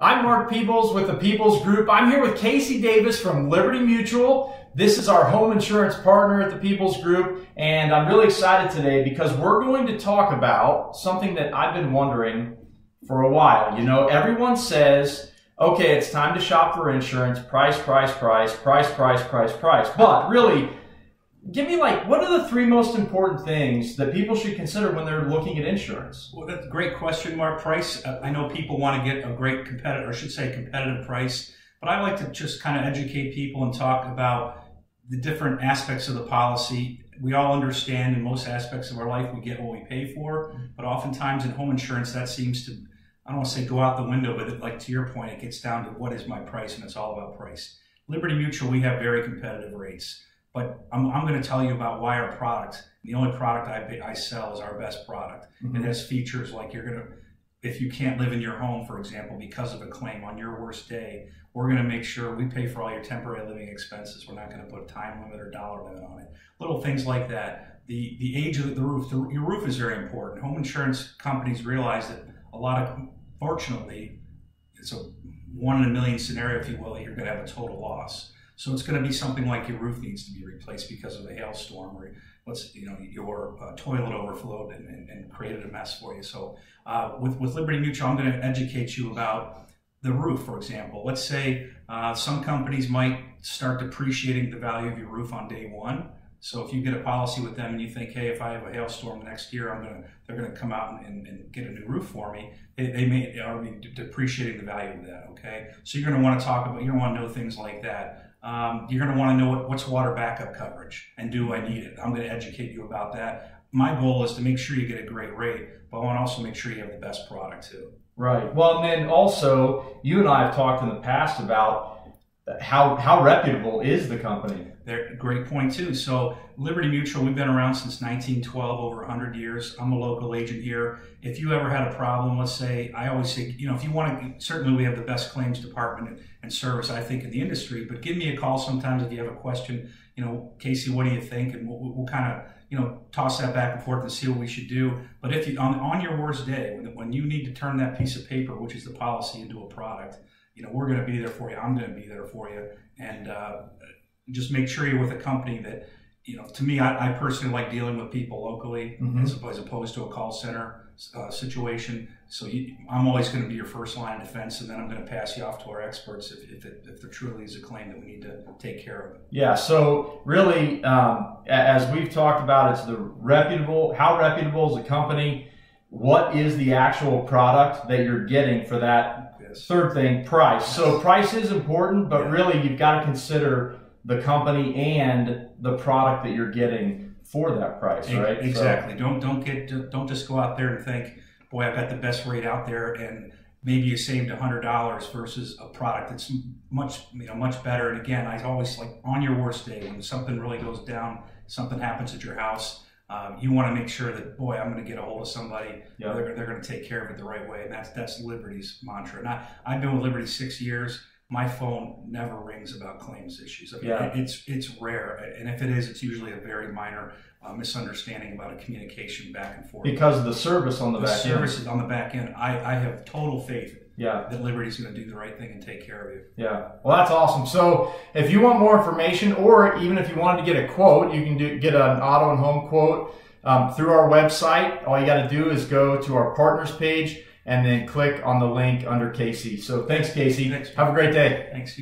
I'm Mark Peebles with the Peebles Group. I'm here with Casey Davis from Liberty Mutual. This is our home insurance partner at the Peebles Group, and I'm really excited today because we're going to talk about something that I've been wondering for a while. You know, everyone says, okay, it's time to shop for insurance, price. But really, give me what are the three most important things that people should consider when they're looking at insurance? Well, that's a great question, Mark. Price. I know people want to get a great competitive, or I should say competitive price, but I like to just kind of educate people and talk about the different aspects of the policy. We all understand in most aspects of our life we get what we pay for, but oftentimes in home insurance that seems to, I don't want to say go out the window, but like to your point, it gets down to what is my price, and it's all about price. Liberty Mutual, we have very competitive rates. But I'm going to tell you about why our product, the only product I sell is our best product. Mm-hmm. It has features like if you can't live in your home, for example, because of a claim on your worst day, we're going to make sure we pay for all your temporary living expenses. We're not going to put a time limit or dollar limit on it. Little things like that. The age of the roof, your roof is very important. Home insurance companies realize that fortunately, it's a 1 in a million scenario, if you will, that you're going to have a total loss. So it's going to be something like your roof needs to be replaced because of a hailstorm, or your toilet overflowed and created a mess for you. So with Liberty Mutual, I'm going to educate you about the roof, for example. Let's say some companies might start depreciating the value of your roof on day one. So if you get a policy with them and you think, hey, if I have a hailstorm next year, they're going to come out and get a new roof for me, they may already be depreciating the value of that. Okay, so you're going to want to you're going to want to know things like that. You're going to want to know what's water backup coverage and do I need it? I'm going to educate you about that. My goal is to make sure you get a great rate, but I want to also make sure you have the best product too. Right. Well, and then also, you and I have talked in the past about how reputable is the company. They're a great point too. So Liberty Mutual, we've been around since 1912, over 100 years. I'm a local agent here. If you ever had a problem, let's say, I always say, if you want to, certainly we have the best claims department and service, I think, in the industry, but give me a call sometimes if you have a question, Casey, what do you think? And we'll kind of, toss that back and forth and see what we should do. But if you, on your worst day, when you need to turn that piece of paper, which is the policy, into a product, we're going to be there for you. I'm going to be there for you. And just make sure you're with a company that, to me, I personally like dealing with people locally, mm-hmm. as opposed to a call center situation. So I'm always going to be your first line of defense, and then I'm going to pass you off to our experts if there truly is a claim that we need to take care of. Yeah, so really, as we've talked about, it's how reputable is the company, what is the actual product that you're getting for that. Third thing, price. So price is important, but really you've got to consider the company and the product that you're getting for that price, right? Exactly. So, don't just go out there and think, boy, I've got the best rate out there, and maybe you saved $100 versus a product that's much better. And again, I always on your worst day, when something really goes down, something happens at your house, you want to make sure that, boy, I'm going to get a hold of somebody. Yep. They're going to take care of it the right way, and that's Liberty's mantra. And I've been with Liberty 6 years. My phone never rings about claims issues. I mean, it's rare, and if it is, it's usually a very minor misunderstanding about a communication back and forth. Because of the service on the back end. The service is on the back end. I have total faith that Liberty's going to do the right thing and take care of you. Yeah, well, that's awesome. So if you want more information, or even if you wanted to get a quote, you can get an auto and home quote through our website. All you got to do is go to our partners page and then click on the link under Casey. So thanks, Casey. Thanks. Have a great day. Thanks.